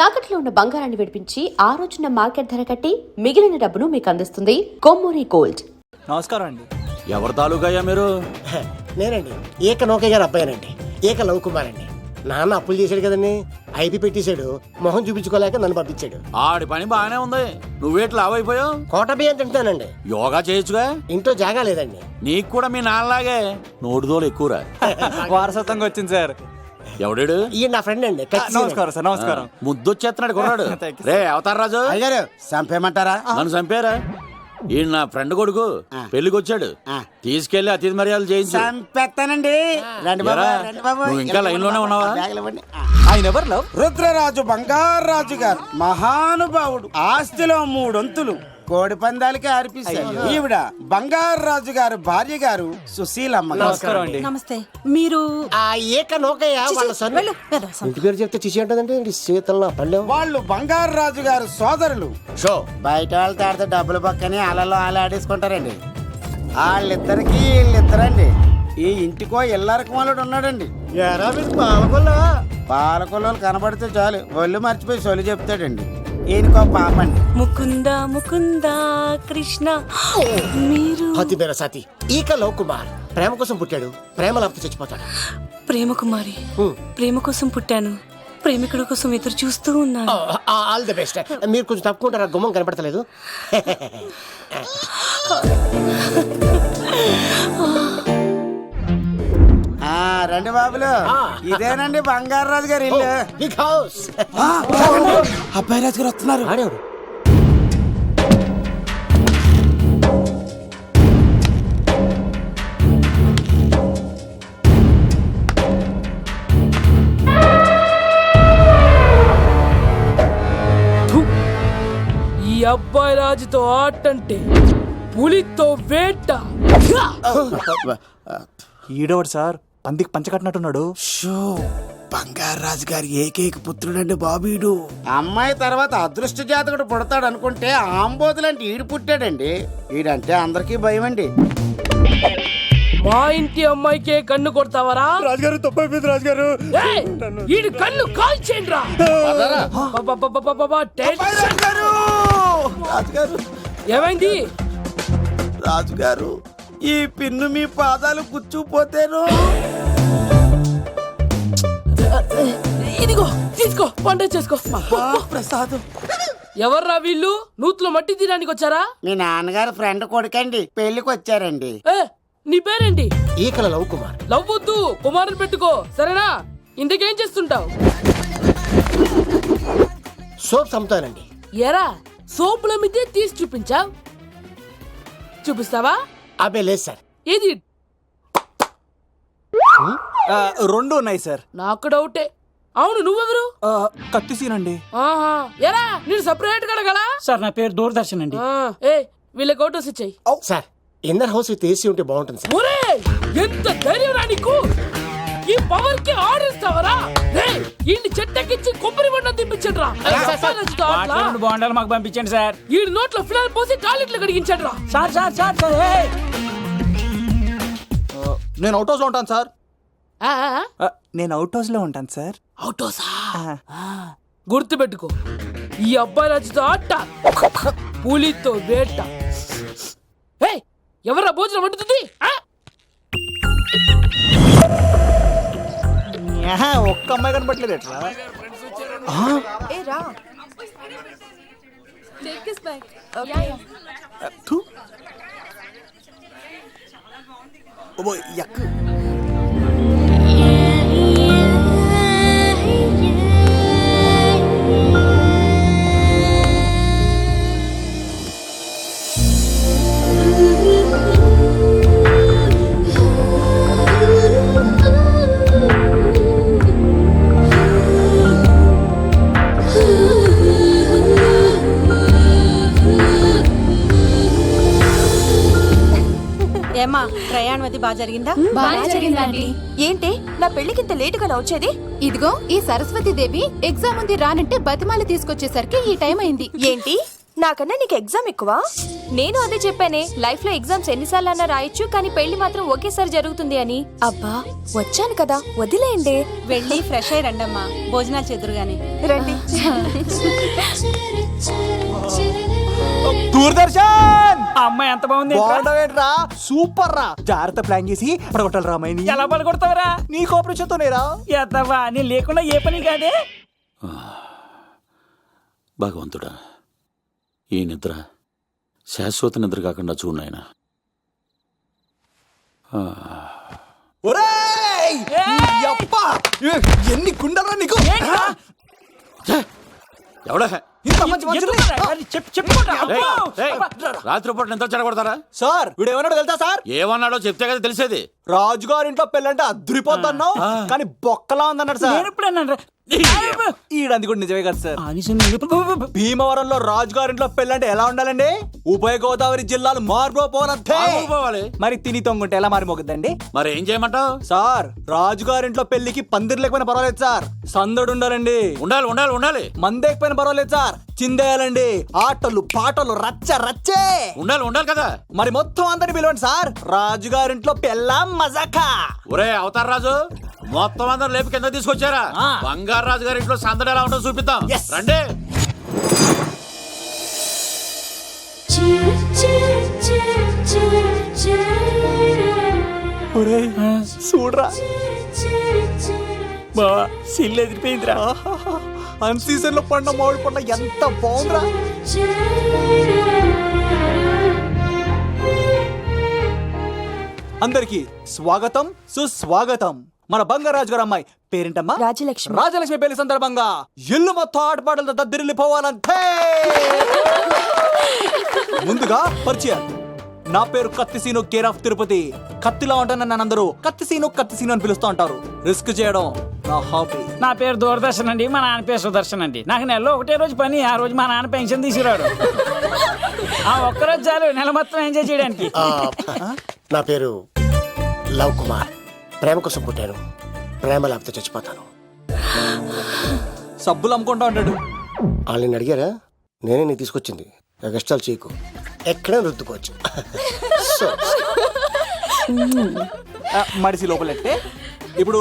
తాకట్లో ఉన్న బంగారాన్ని విడిపించి ఆ రోజున మార్కెట్ ధర కట్టి మిగిలిన డబ్బును మీకు అందిస్తుంది కొమ్మూరి గోల్డ్. నమస్కారం అండి. ఎవరి తాలూకయ్యా మీరు? నేనండి ఏక నౌకయ్య గారు అబ్బాయినండి, ఏక లవ్ కుమార్ అండి. నాన్న అప్పులు చేశాడు కదండి, ఐపీ పెట్టేశాడు, మొహం చూపించుకోలేక నన్ను పంపించాడు. ఆడి పని బాగానే ఉంది, నువ్వేట్లు లావైపోయావు. కోట బియ్యం తింటానండి. యోగా చేయొచ్చుగా. ఇంట్లో జాగా లేదండి. నీకు కూడా మీ నాన్నలాగే నోటిదోలు ఎక్కువరా. వారసత్వంగా వచ్చింది సార్. ఎవడాడు? ఈయన నా ఫ్రెండ్ అండి. నమస్కారం సార్. నమస్కారం. ముద్దొచ్చేస్తున్నాడు కొన్నాడు. రే అవతార్ రాజు, అయ్యారు చంపేయమంటారా? నన్ను చంపారా? ఈయన నా ఫ్రెండ్ కొడుకు, పెళ్లికి వచ్చాడు, తీసుకెళ్లి అతిథి మర్యాదలు చేయించు. చంపేస్తానండి. రండి బాబు, రండి బాబు. నువ్వు ఇంకా లైన్ లోనే ఉన్నావా? ఆయన ఎవరు లవ్? రుద్రరాజు బంగారాజు గారు మహానుభావుడు. ఆస్తిలో 3 వంతులు కోడి పందాలకి అర్పిస్తారు. ఈవిడ బంగారాజు గారు భార్య గారు సుశీలమ్మ. నమస్కారం అండి. నమస్తే. మీరు ఆ ఏక నౌకయ్య వాళ్ళ సొంత ఇంటి పేరు చెప్తే చిచి అంటదండి. శీతల పల్లె వాళ్ళు బంగారాజు గారు సోదరులు. షో బయట వాళ్ళతో ఆడితే డబ్బులు పక్కనే అలలో అలా ఆడేసుకుంటారండి. వాళ్ళిద్దరికి వీళ్ళిద్దరండి. ఈ ఇంటికో ఇల్లరకం వాళ్ళడు ఉన్నాడండి. పాలకొల్లు కనబడితే చాలు ఒళ్ళు మర్చిపోయి సొలి చెప్తాడండి. ఈయనకో పాపండి. ముకుంద ముకుంద కృష్ణ. మీరు హతి మేర సాతి ఈక లవ్ కుమార్. ప్రేమ కోసం పుట్టాడు, ప్రేమ లేకపోతే చచ్చిపోతాడు. ప్రేమ కుమారి. ప్రేమ కోసం పుట్టాను, ప్రేమికుడు కోసం ఎదురు చూస్తూ ఉన్నాను. All the best. మీరు కొంచెం తప్పుకుంటారా? గుమ్మం కనపడతలేదు. రండి బాబులు, ఇదేనండి బంగారాజు గారి ఇల్లు. Big house. అబ్బాయి రాజు గారు వస్తున్నారు. ఆడేవాడు ఈ అబ్బాయి రాజుతో ఆటంటే పులితో వేట. ఈడోడు సార్, పందికి పంచకట్టినట్టున్నాడు. షో బంగారాజు గారి ఏకైక పుత్రుడండి బాబీడు. అమ్మాయి తర్వాత అదృష్ట జాతకుడు పుడతాడు అనుకుంటే ఆంబోతులంటే ఈడు పుట్టాడండి. ఈడంటే అందరికీ భయం అండి. మా ఇంటి అమ్మాయికే కన్ను కొడతావరా? రాజుగారు తప్పైపోయింది రాజుగారు. ఏయ్, ఈడి కన్ను కాల్చేయండి రా. రాజుగారు, ఏమైంది? రాజుగారు, ఈ పిన్ను మీ పాదాలు కూర్చుపోతేను. ఇదిగో తీసుకో, పంట చేసుకో. ప్రసాద్, ఎవర్రా వీళ్ళు? నూతులో మట్టి తీయడానికి వచ్చారా? మీ నాన్నగారు ఫ్రెండ్ కొడుకండి, పెళ్లికి వచ్చారండి. ఏ, నీ పేరేంటి? ఈకల లవ్ కుమార్. లవ్వొద్దు, కుమారుని పెట్టుకో, సరేనా? ఇంతకేం చేస్తుంటావు? సోప్స్ అమ్ముతానండి. ఎరా సోపుల మీదే తీసి చూపించావు, చూపిస్తావా? అబ్బే లేదు సార్. ఏది? 2 ఉన్నాయి సార్. నాకు డౌటే. అవును, నువ్వెవరు? కత్తి సీనండి. ఆహా, ఎరా నేను సపరేట్ కడగలా? సార్ నా పేరు దూరదర్శన్ అండి. ఏ వీళ్ళ ఫోటోస్ ఇచ్చాయి. Sir inner house with AC ఉంటే బాగుంటుంది సార్. ఒరే ఎంత ధైర్యం రా నీకు! ఈ పవర్ కి ఆడిస్తావరా? ఈ చెట్టెక్కించి కొబ్బరి బండ తిప్పించండి రా. బాండాలు మాకు పంపించండి సార్. ఈ నోట్లో ఫినాల్ పోసి టాయిలెట్లు కడిగించండి రా. సార్ సార్ సార్ సార్ ఏయ్! నేను అవుట్ హౌస్ లో ఉంటాను సార్. ఆ, నేను అవుట్ హౌస్ లో ఉంటాను సార్. అవుటోసా? గుర్తు పెట్టుకో, ఈ అబ్బాయి రాజుతో ఆట, పులితో వేట. ఎవరా భోజనం వండుతుంది? ఒక్క అమ్మాయి కనపట్లేదు ఎట్లా? ఏమా ప్రయాణం అది బాగా జరిగిందా? బాగా జరిగిందండి. ఏంటి నా పెళ్లికి ఇంత లేటుగా వచ్చేది? ఇదిగో ఈ సరస్వతి దేవి ఎగ్జామ్ ఉంది రానంటే బతిమాల తీసుకొచ్చేసరికి ఈ టైం అయింది. ఏంటి నాకన్నా నీకు ఎగ్జామ్ ఎక్కువ? నేను అదే చెప్పానే, లైఫ్ లో ఎగ్జామ్స్ ఎన్నిసార్లు అన్నా రాయొచ్చు, కానీ పెళ్లి మాత్రం ఒకేసారి జరుగుతుంది అని. అబ్బా వచ్చాను కదా, వదిలేయండి. వెళ్ళి ఫ్రెష్ అయ్యి రండమ్మా, భోజనాలు చెదురు గాని. రండి. దూరదర్శన్ ఆ అమ్మాయి ఎంత బాగుంది బాగుండవేంట్రా, సూపర్ రా. జాగ్రత్త ప్లాన్ చేసి పడగొట్టాలి రామాయణి. ఎలా పడగొడతావరా? నీ కోఆపరేషన్ తోనేరా. ఎద్దవా, నేను లేకుండా ఏ పని కాదే. భగవంతుడా, ఈ నిద్ర శాశ్వత నిద్ర కాకుండా చూడు నాయన. ఒరేయ్! యప్పా! ఎన్ని కుండలరా నీకు? ఎవడా ఇంత మంచి మనుషుల్ని? రాత్రిపూట నిద్ర చెడగొడతారా? సార్ వీడు ఏమన్నాడు తెలుసా సార్? ఏమన్నాడో చెప్తే కదా తెలిసేది. రాజుగారి ఇంట్లో పెళ్ళంటే అద్దరిపోతున్నావు, కానీ బొక్కలా ఉందన్నాడు సార్. నేను ఇప్పుడు అన్నాను ఈడంది కూడా నిజమే కదా సార్. భీమవరంలో రాజుగారింట్లో పెళ్ళంటే ఎలా ఉండాలండి? ఉభయ గోదావరి జిల్లాలు మారిపోవాలంతే. పోవాలి. మరి తిని తొంగుంటే ఎలా మారిపోతుందండి? మరి ఏం చేయమంటావు? సార్ రాజుగారింట్లో పెళ్లికి పందిరి లేకపోయినా పర్వాలేదు సార్, సందడు ఉండాలండి. ఉండాలి ఉండాలి ఉండాలి. మందేకపోయినా పర్వాలేదు సార్, చిందేయాలండి. ఆటలు పాటలు రచ్చ రచ్చే ఉండాలి ఉండాలి కదా. మరి మొత్తం అందరిని పిలవండి సార్, రాజుగారింట్లో పెళ్ళాం మజాకా. ఒరే అవతార్ రాజు, మొత్తం అందరు లేపు కింద తీసుకొచ్చారా? బంగారు రాజు గారి ఇంట్లో సందడి ఎలా ఉంటుందో చూపిద్దాం. రండి. చూడరా బావా, సిల్లు ఎదిరిపోయిందిరా. అన్ సీజన్ లో పండ మామిడి పండ ఎంత బాగుందిరా. అందరికి స్వాగతం సుస్వాగతం. మన బంగారాజు గారు అమ్మాయి పేరేంటమ్మా? రాజలక్ష్మి. రాజలక్ష్మి పెళ్లి సందర్భంగా ఇల్లు మొత్తం ఆటపాటలతో దద్దరిల్లిపోవాలంతే. ముందుగా పరిచయం. నా పేరు కత్తిసీను, కేర్ ఆఫ్ తిరుపతి. కత్తిలా ఉంటాను, నన్ను అందరూ కత్తిసీను కత్తిసీను అని పిలుస్తూ ఉంటారు. రిస్క్ చేయడం నా హాబీ. నా పేరు దూరదర్శన్ అండి, మా నాన్న పేరు సుదర్శన్ అండి. నాకు నెలలో ఒకటే రోజు పని, ఆ రోజు మా నాన్న పెన్షన్ తీసుకురాడు. ఆ ఒక్కరోజు చాలు నెల మొత్తం ఎంజాయ్ చేయడానికి. నా పేరు లవ్ కుమార్. ప్రేమ కోసం పుట్టాను, ప్రేమ లేకపోతే చచ్చిపోతాను. సబ్బులు అమ్ముకుంటా ఉంటాడు. వాళ్ళని అడిగారా? నేనే నీ తీసుకొచ్చింది. కష్టాలు చేయకు, ఎక్కడ రుద్దుకోవచ్చు. మడిసి లోపలెట్టే. ఇప్పుడు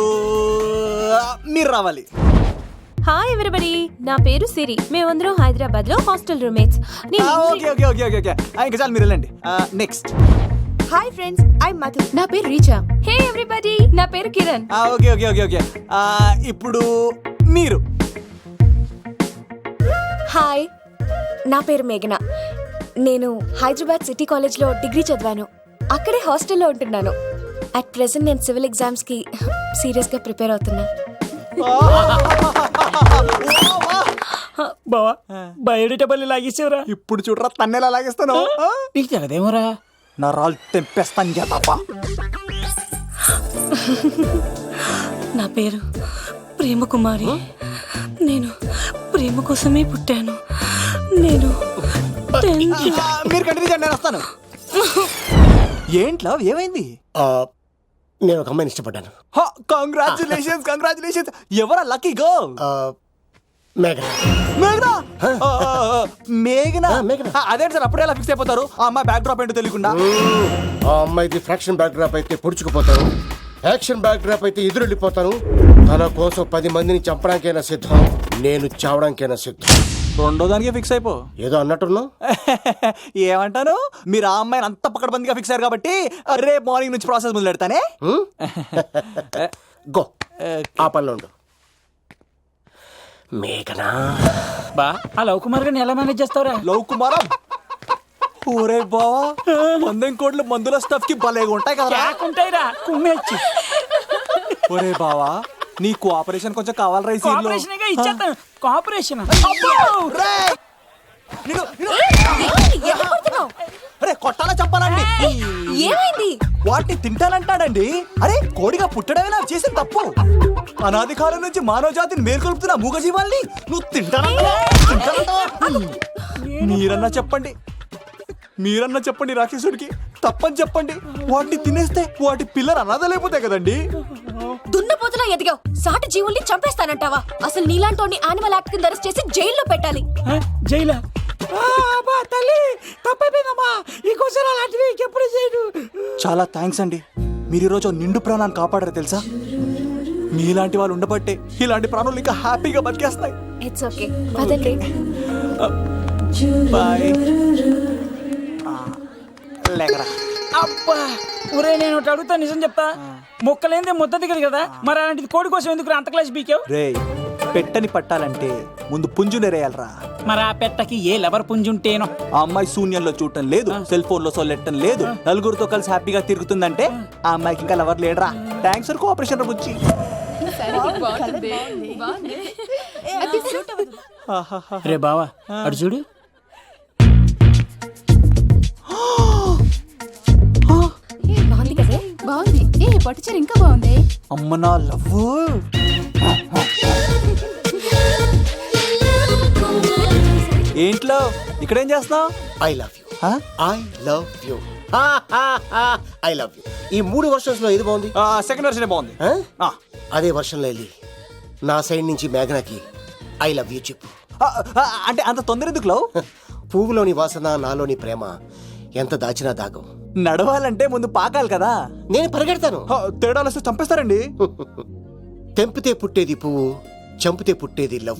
మీరు రావాలి. హాయ్ ఎవరీబడి, నా పేరు సిరి. మేమందరం హైదరాబాద్ లో hostel roommates. Okay okay okay okay okay ఇంకా చాలు, మీరు వెళ్ళండి. Next. Hi friends, I Madhu. నా పేరు రీచా. హే ఎవ్రీబడి, నా పేరు Kiran. Okay okay okay okay ఇప్పుడు మీరు. హాయ్, నా పేరు మేఘన. నేను హైదరాబాద్ సిటీ కాలేజ్లో డిగ్రీ చదివాను. అక్కడే హాస్టల్లో ఉంటున్నాను. అట్ ప్రెసెంట్ నేను సివిల్ ఎగ్జామ్స్ కి సీరియస్ గా ప్రిపేర్ అవుతున్నా. బావా, బయోడేటా బల్లి లాగేసేవరా. ఇప్పుడు చూడరా తన్నెలా లాగేస్తాను. నీకు తెగదేమోరా. నా రాళ్ళు తెంపేస్తాను చేతప్ప. నా పేరు ప్రేమ కుమారి. నేను ప్రేమ కోసమే పుట్టాను. నేను మీరు కంటిన్యూ చేయండి, నేను వస్తాను. ఏంట్లో ఏమైంది? నేను ఒక అమ్మాయిని ఇష్టపడ్డాను. Congratulations congratulations. ఎవరా లక్కీ గర్ల్? మేఘన. మేఘనా? మేఘనా? మేఘన. అదేంటి సార్ అప్పుడే ఎలా ఫిక్స్ అయిపోతారు? ఆ అమ్మాయి బ్యాక్ డ్రాప్ ఏంటో తెలియకుండా. ఆ అమ్మాయిది ఫ్రాక్షన్ బ్యాక్ డ్రాప్ అయితే పొడుచుకుపోతాను, యాక్షన్ బ్యాక్ డ్రాప్ అయితే ఎదురెళ్ళిపోతాను. తన కోసం 10 మందిని చంపడానికైనా సిద్ధం, నేను చావడానికైనా సిద్ధం. రెండో దానికి ఫిక్స్ అయిపో. ఏదో అన్నట్టున్నావు. ఏమంటాను, మీరు ఆ అమ్మాయిని అంత పక్కడబందిగా ఫిక్స్ అయ్యారు కాబట్టి రేపు మార్నింగ్ నుంచి ప్రాసెస్ మొదలు పెడతానే. గో, ఆ పనిలో ఉండు. మేఘనా. బా, ఆ లవ్ కుమార్ గారిని ఎలా మేనేజ్ చేస్తావురా? లవ్ కుమారం. ఓరే బావా, మందెం కోట్లు మందుల స్టఫ్ కి భలేగా ఉంటాయి కదా. ఉంటాయిరా, కుమ్మేచ్చి. ఒరే బావా, నీ కోఆపరేషన్ కొంచెం కావాలరా ఈ సీన్ లో. ఇచ్చేస్తాను. కోఆపరేషన్ అరే కొట్టాలా చెప్పాలండి? ఏమైంది? వాటిని తింటానంటాడండి. అరే కోడిగా పుట్టడమే నాకు చేసిన తప్పు. అనాది కాలం నుంచి మానవ జాతిని మేల్కొల్పుతున్న మూగజీవాల్ని నువ్వు తింటానంటావా? మీరన్నా చెప్పండి రాక్షసుడికి, తప్పని చెప్పండి. వాటిని తినేస్తే వాటి పిల్లలు అనాథలైపోతాయి కదండి. దున్నపోతులా ఎదిగావు, సాటి జీవుల్ని చంపేస్తానంటావా? అసలు నీలాంటి యానిమల్ యాక్ట్ కింద అరెస్ట్ చేసి జైల్లో పెట్టాలి. జైలా? తల్లి తప్పైపోయిందమ్మా, చాలా థ్యాంక్స్ అండి. మీరు ఈరోజు నిండు ప్రాణాన్ని కాపాడారు తెలుసా. మీలాంటి వాళ్ళు ఉండబట్టే ఇలాంటి ప్రాణులు ఇంకా హ్యాపీగా బతికేస్తాయి. ఇట్స్ ఓకే, పదండి. బాయ్. లేకరా. అబ్బా ఒరే నేను ఒకటి అడుగుతా, నిజం చెప్తా. మొక్కలేందే ముద్ద దిగదు కదా, మరి అలాంటిది కోడి కోసం ఎందుకు అంత క్లాస్ బీకావు? రే, పెట్టని పట్టాలంటే ముందు పుంజునేరేయాలరా. మరి ఆ పెట్టకి ఏ లవర్ పుంజుంటేనో. ఆ అమ్మాయి శూన్యంలో చూడటం లేదు, సెల్ ఫోన్ లో సొల్లెట్టడం లేదు, నలుగురితో కలిసి హ్యాపీగా తిరుగుతుందంటే ఆ అమ్మాయికి ఇంకా లవర్ లేడరా. థ్యాంక్స్ ఫర్ కోఆపరేషన్ బుచ్చి. రే బావా అడు చూడు. బాగుంది కదా? బాగుంది. పట్టుచీర ఇంకా బాగుంది. అమ్మ నా లవ్. ఏంట్లో ఇక్కడేం చేస్తున్నావు? I love you, I love you, I love you. ఈ 3 వర్షన్స్ లో ఏది బాగుంది? సెకండ్ వర్షన్ బాగుంది. ఆ? అదే వర్షంలో వెళ్ళి నా సైడ్ నుంచి మేఘనాకి ఐ లవ్ యూ చెప్పు. అంటే అంత తొందర ఎందుకు లవ్? పువ్వులోని వాసన, నాలోని ప్రేమ ఎంత దాచినా దాగం. నడవాలంటే ముందు పాకాలి కదా. నేను పరిగెడతాను. తేడాలు వస్తే చంపేస్తారండి. తెంపితే పుట్టేది పువ్వు, చంపితే పుట్టేది లవ్.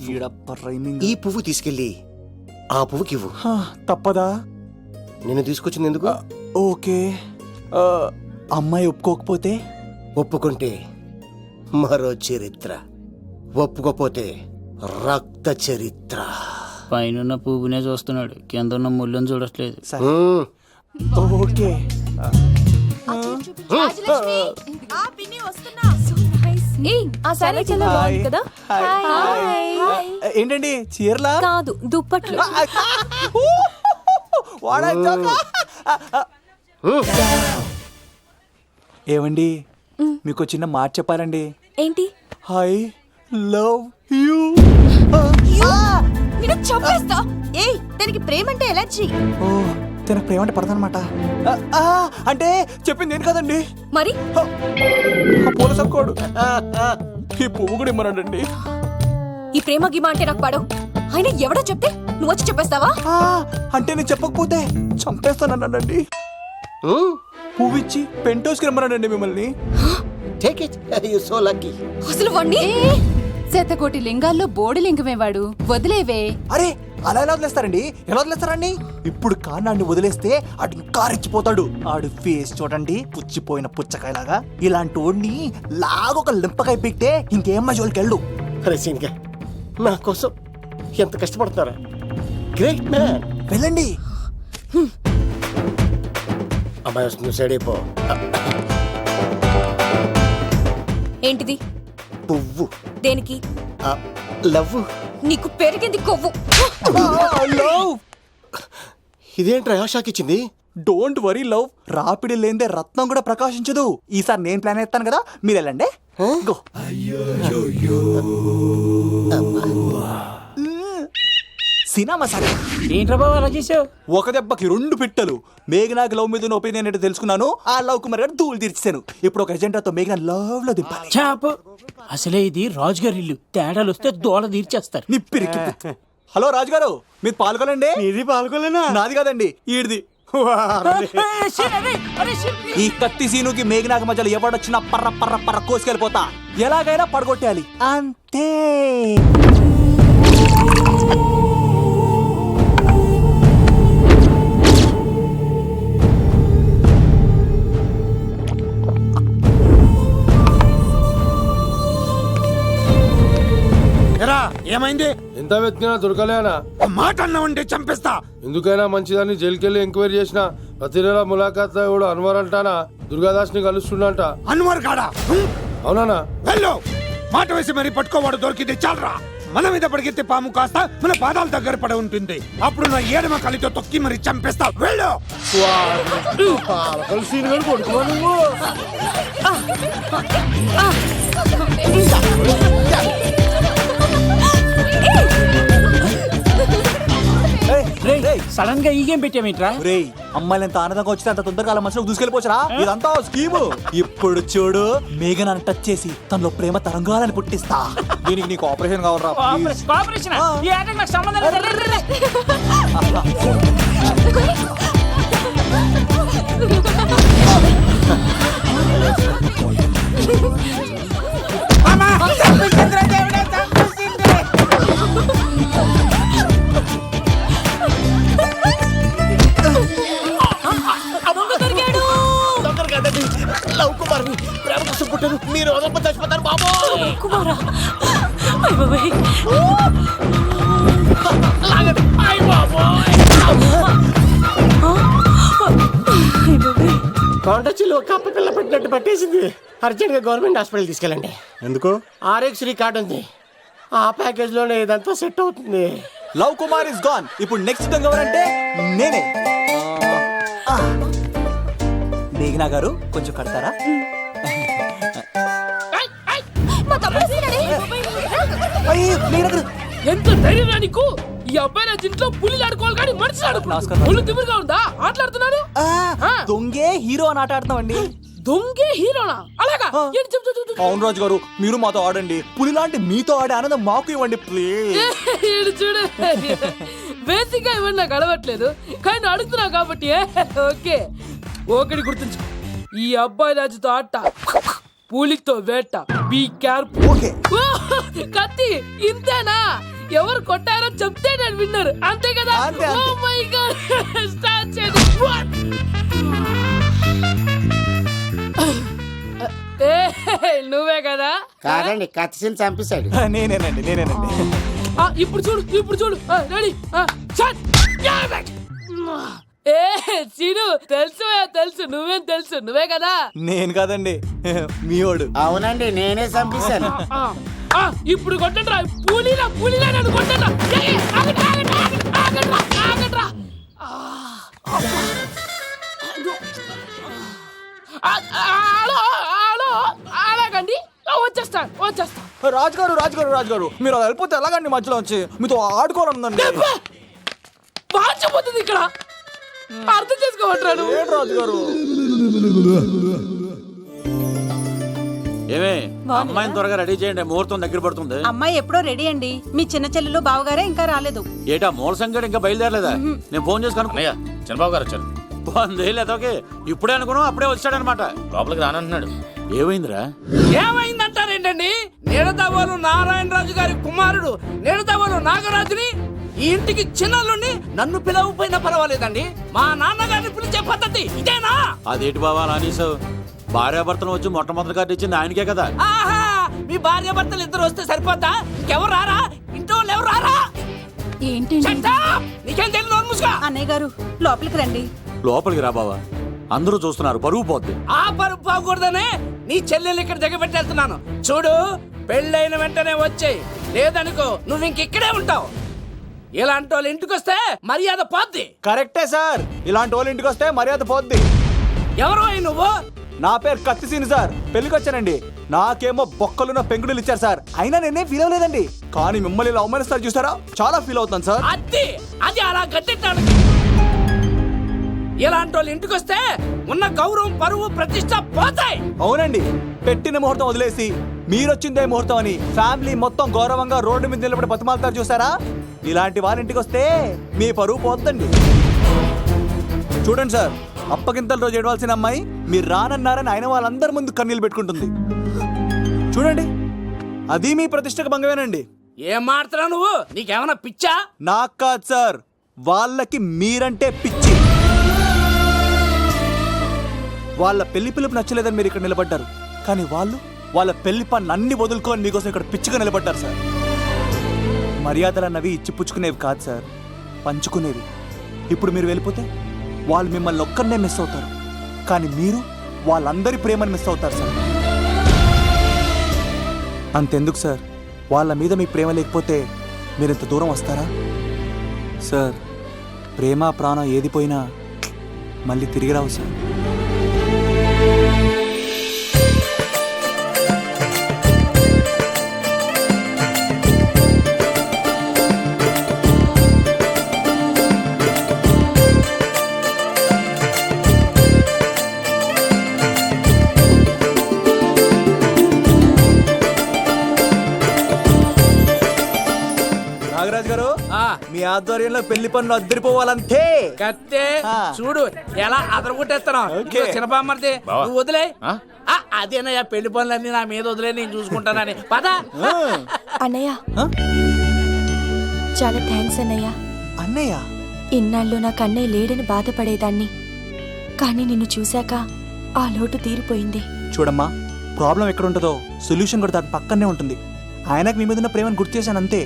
ఈ పువ్వు తీసుకెళ్ళి ఆ పువ్వుకి ఇవ్వు. తప్పదా? నిన్ను తీసుకొచ్చింది ఎందుకు? ఓకే. అమ్మాయి ఒప్పుకోకపోతే? ఒప్పుకుంటే మరో చరిత్ర, ఒప్పుకోపోతే రక్త చరిత్ర. పైన పువ్వునే చూస్తున్నాడు, కింద ఉన్న ముళ్ళని చూడట్లేదు. ఓకే. ఆ సారీ చాలా బాగుంది కదా? ఏంటండి చీరలా? కాదు, దుప్పట్లు. ఏమండి, మీకు చిన్న మాట చెప్పాలండి. ఏంటి? I love you. చంపేస్తా. ఏయ్, తనకి ప్రేమ అంటే ఎలర్జీ. ఓ, తన ప్రేమ అంటే పడదనమాట. అంటే చెప్పింది ఏంటి కదండి. మరి పూల సబ్కోడు ఈ పువ్వు కూడా ఇమ్మనండి. ఈ ప్రేమ గిమ అంటే నాకు పడవు. అయినా ఎవడో చెప్తే నువ్వు వచ్చి చెప్పేస్తావా? అంటే నేను చెప్పకపోతే చంపేస్తానన్నానండి. పువ్వు ఇచ్చి పెంటోస్కి రమ్మనండి మిమ్మల్ని. Take it, you so lucky. అసలు వాణ్ణి శతకోటి లింగాల్లో బోడి లింగమే వాడు. వదిలేవే. అరే, అలా ఎలా వదిలేస్తారండి? ఎలా వదిలేస్తారండి? ఇప్పుడు కాన్నాడిని వదిలేస్తే ఆడు ఇంకా రెచ్చిపోతాడు. ఆడు ఫేస్ చూడండి, పుచ్చిపోయిన పుచ్చకాయలాగా. ఇలాంటి వాడిని లాగొక లింపకాయ పెట్టే ఇంకేం మజోలికి వెళ్ళు. అరే సీన్గా, నా కోసం ఎంత కష్టపడతారా? Great man. వెళ్ళండి. అమ్మాయి వస్తుంది, సైడ్ అయిపో. ఏంటిది? పువ్వు. దేనికి? లవ్. నీకు పెరిగింది కొవ్వు. ఇదేంట్రా షాక్ ఇచ్చింది? డోంట్ వరీ లవ్, రాపిడి లేదే రత్నం కూడా ప్రకాశించదు. ఈసారి నేను ప్లాన్ ఎత్తాను కదా, మీరు వెళ్ళండి. గో. సినిమా సరే. ఏంట్రా బాబు అలా చేసావు? ఒక దెబ్బకి 2 పిట్టలు. మేఘనాకి లవ్ మీద ఒపీనియన్ ఏంటో తెలుసుకున్నాను. ఆ లవ్ కుమార్ గారు ధూళి తీర్చాను. ఇప్పుడు ఒక ఎజెండాతో మేఘనా లవ్ లో దింపాలి. చాపు. అసలే ఇది రాజుగారి ఇల్లు, తేడాలు వస్తే దోళ తీర్చేస్తారు. నిప్పిరికి. హలో రాజుగారు, మీరు పాల్గొనండి. ఇది పాల్గొలేనా? నాది కాదండి, ఈడిది. ఈ కత్తి సీనుకి మేఘనాకి మధ్యలో ఎవడొచ్చినా పర్ర పర్ర పర్ర కోసుకెళ్ళిపోతా. ఎలాగైనా పడగొట్టాలి అంతే. ఏమైంది? ఎంత వెతికినా దొరకలేనా? మాట అన్నావంటే చంపేస్తా. ఎందుకైనా మంచిదని జైలుకెళ్ళి ఎంక్వైరీ చేసిన. ప్రతి నెల ములాఖాత్ కూడా అన్వర్ అంటానా దుర్గాదాస్ ని కలుస్తుండంట. అన్వర్ కాడా? అవునా? వెళ్ళు. మాట వేసి మరి పట్టుకోవాడు దొరికింది చాలరా. మన మీద పడిగితే పాము కాస్త మన పాదాల దగ్గర పడి ఉంటుంది. అప్పుడు నా ఏడమ కలితో తొక్కి మరి చంపేస్తా. వెళ్ళు. సడన్ గా ఈ గేమ్ పెట్టామేంట్రా? రేయ్, అమ్మాయిలు ఎంత ఆనందంగా వచ్చితే అంత తొందరగా అలా మనసులో దూసుకెళ్ళిపోవచ్చురా. ఇదంతా స్కీము. ఇప్పుడు చూడు, మేఘనాన్ని టచ్ చేసి తనలో ప్రేమ తరంగాలని పుట్టిస్తా. దీనికి నీకు ఆపరేషన్ కావాలరా. కోఆపరేషన్ ఈ ఆటకి నాకు సంబంధం లేదు. కొండ చిల్లు కప్ప పిల్ల పట్టినట్టు పట్టేసింది. అర్జెంట్గా గవర్నమెంట్ హాస్పిటల్ తీసుకెళ్ళండి. ఎందుకు? ఆర్ఎక్స్రీ కార్డు ఉంది, ఆ ప్యాకేజ్ లోనే ఇదంతా సెట్ అవుతుంది. Love Kumar is gone. ఇప్పుడు నెక్స్ట్ దొంగ ఎవరంటే నేనే. మేఘనా గారు కొంచెం కడతారా? అయ్యో, మేఘనా గారు. ఎంత ధైర్యం నీకు? ఈ అబ్బాయి నా ఇంట్లో పులిలు ఆడుకోవాలి కానీ మనిషి ఆడుకున్నాడు. పులి తిమ్మిరిగా ఉందా ఆటలాడుతున్నాడు? దొంగే హీరో అని ఆట ఆడుతున్నామండి. దొంగే హీరోనా? అలాగా? ఏంటి చెప్పు, చెప్పు, చెప్పు. అవును రాజు గారు, మీరు మాతో ఆడండి. పులి లాంటి మీతో ఆడే ఆనందం మాకు ఇవ్వండి ప్లీజ్. ఈడు చూడు, బేసిక్ గా ఇవన్నీ నాకు అలవట్లేదు కానీ అడుగుతున్నా కాబట్టి ఓకే. ఒకటి గుర్తుంచు, ఈ అబ్బాయి రాజుతో ఆట, పులితో వేట. Be careful. ఓకే. కత్తి ఇంతేనా? ఎవరు కొట్టారో చెప్తే నేను విన్నారు, అంతే కదా? అంతే, అంతే. ఓ మై గాడ్, స్టార్ట్ చేయండి. నువ్వే కదా? కాదండి, కత్తిని చంపేశాడు. నేనేనండి. ఇప్పుడు చూడు, ఇప్పుడు చూడు. రెడీ? ఏ సీను, తెలుసు నువ్వేం తెలుసు, నువ్వే కదా? నేను కాదండి, మీవాడు. అవునండి, నేనే చంపేశాను. ఇప్పుడు కొట్టండిరా, పూలీలా నన్ను కొట్టండిరా. ఆగండ్రా. అలాగండి, వచ్చేస్తా. రాజుగారు మీరు అలా వెళ్ళిపోతే ఎలాగండి? మధ్యలో వచ్చి మీతో ఆడుకోవాలనుందండి. పాచిపోతుంది ఇక్కడ, అర్థం చేసుకోమంటారు. రాజుగారు ఏమే, అమ్మాయిని త్వరగా రెడీ చేయండి, ముహూర్తం దగ్గర పడుతుంది. అమ్మాయి ఎప్పుడో రెడీ అండి, మీ చిన్న చెల్లెలు బావగారే ఇంకా రాలేదు. ఏటా మూల సంగతి ఇంకా బయలుదేరలేదా? నేను ఫోన్ చేసి కనుక్కున్నా. చంద్రబాబు గారు వచ్చారు. లేదోకే ఇప్పుడే అనుకున్నాం, అప్పుడే వచ్చాడనమాట. లోపలికి రానంటున్నాడు. ఏమైందిరా? ఏమైందంటారేంటండి? నిడదవోలు నారాయణరాజు గారి కుమారుడు నిడదవోలు నాగరాజుని ఈ ఇంటికి చిన్నల్లుండి నన్ను పిలవపోయినా పర్వాలేదండి, మా నాన్నగారిని పిలిచే పద్ధతి ఇదేనా? అదేంటి బాబా నానీసావు? భార్యాభర్తను వచ్చి మొట్టమొదటి కార్డు ఇచ్చింది ఆయనకే కదా. ఆహా, మీ భార్యాభర్తలు ఇద్దరు వస్తే సరిపోద్దా? ఇంకెవరు రారా? ఇంట్లో వాళ్ళు ఎవరు రారా? ఏంటండి? నీకేం తెలియదు, నోరు. అన్నయ్య గారు లోపలికి రండి. లోపలికి రా బావా, అందరూ చూస్తున్నారు, పరువు పోద్ది. ఆ పరుపు పోకూడదనే నీ చెల్లెలు ఇక్కడ దిగబెట్టేస్తున్నాను. చూడు, పెళ్ళైన వెంటనే వచ్చేయి, లేదనుకో నువ్వు ఇంకెక్కడే ఉంటావు. ఇలాంటి వాళ్ళు ఇంటికి వస్తే మర్యాద పోద్ది. కరెక్టే సార్, ఇలాంటి వాళ్ళ ఇంటికి వస్తే మర్యాద పోద్ది. ఎవరు నువ్వు? నా పేరు కత్తిసీని సార్, పెళ్లికి వచ్చానండి. నాకేమో బొక్కలున్న పెంగుడులు ఇచ్చారు సార్, అయినా నేనే ఫీల్ అవ్వలేదండి. కానీ మిమ్మల్ని ఇలా అవమానిస్తారు చూసారా, చాలా ఫీల్ అవుతాను సార్. అది అలా గట్టెట్టాడు. ఇలాంటి వాళ్ళు ఇంటికి వస్తే ఉన్న గౌరవం, పరువు, ప్రతిష్ట పోతాయి. అవునండి, పెట్టిన ముహూర్తం వదిలేసి మీరొచ్చిందే ముహూర్తం అని ఫ్యామిలీ మొత్తం గౌరవంగా రోడ్డు మీద నిలబడి బతిమాలుతారు చూసారా, ఇలాంటి వారింటికి వస్తే మీ పరువు పోతుందండి. చూడండి సార్, అప్పగింతల రోజు ఏడవలసిన అమ్మాయి మీరు రానన్నారని ఆయన వాళ్ళందరి ముందు కన్నీళ్ళు పెట్టుకుంటుంది. చూడండి, అది మీ ప్రతిష్టకు భంగమేనండి. ఏం మాట్లాడుతున్నావు నువ్వు? నీకేమన్నా పిచ్చా? నాకు కాదు సార్, వాళ్ళకి మీరంటే పిచ్చి. వాళ్ళ పెళ్లి పిలుపు నచ్చలేదని మీరు ఇక్కడ నిలబడ్డారు, కానీ వాళ్ళు వాళ్ళ పెళ్లి పనులు అన్ని వదులుకొని మీకోసం ఇక్కడ పిచ్చిగా నిలబడ్డారు సార్. మర్యాదలు అన్నవి ఇచ్చిపుచ్చుకునేవి కాదు సార్, పంచుకునేవి. ఇప్పుడు మీరు వెళ్ళిపోతే వాళ్ళు మిమ్మల్ని ఒక్కరినే మిస్ అవుతారు, కానీ మీరు వాళ్ళందరి ప్రేమను మిస్ అవుతారు సార్. అంతెందుకు సార్, వాళ్ళ మీద మీ ప్రేమ లేకపోతే మీరు ఇంత దూరం వస్తారా సార్? ప్రేమ ప్రాణం ఏది పోయినా మళ్ళీ తిరిగి రావు సార్. నాగరాజ్ గారు, మీ ఆధ్వర్యంలో పెళ్లి పనులు అద్దరిపోవాలంతే. కత్తే చూడు ఎలా అదరగొట్టేస్తున్నావు. చిన్నబామ్మర్ది నువ్వు వదిలే. అదేనయ్యా, పెళ్లి పనులన్నీ నా మీద వదిలే, నేను చూసుకుంటానని. పద అన్నయ్య, చాలా థ్యాంక్స్ అన్నయ్య. అన్నయ్య, ఇన్నాళ్ళు నాకు అన్నయ్య లేడని బాధపడేదాన్ని, కానీ నిన్ను చూశాక ఆ లోటు తీరిపోయింది. చూడమ్మా, ప్రాబ్లం ఎక్కడ ఉంటుందో సొల్యూషన్ కూడా దాని పక్కనే ఉంటుంది. ఆయనకు మీ మీద ఉన్న ప్రేమను గుర్తు చేశాను అంతే.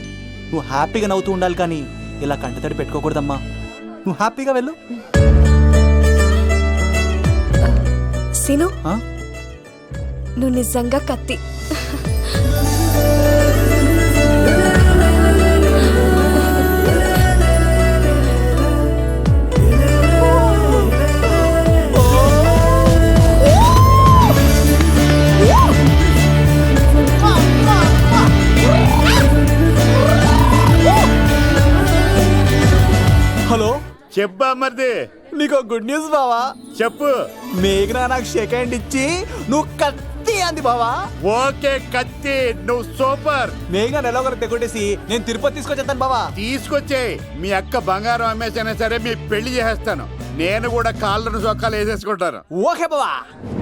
నువ్వు హ్యాపీగా నవ్వుతూ ఉండాలి, కానీ ఇలా కంటతడి పెట్టుకోకూడదమ్మా. నువ్వు హ్యాపీగా వెళ్ళు. సీను ఆ? నువ్వు నిజంగా కత్తి. హలో, చెప్పా మరిది, నీకు గుడ్ న్యూస్ బావా. చెప్పు. మేఘనా నాకు షేక్ హ్యాండ్ ఇచ్చి నువ్వు కత్తి అంది బావా. ఓకే కత్తి, నువ్వు సూపర్. మేఘనా ఎలా ఒకరు తెగొట్టేసి నేను తిరుపతి తీసుకొచ్చేస్తాను బావా. తీసుకొచ్చే మీ అక్క బంగారం అమ్మేసైనా సరే మీ పెళ్లి చేసేస్తాను. నేను కూడా కాళ్ళను చొక్కాలు వేసేసుకుంటాను. ఓకే బావా.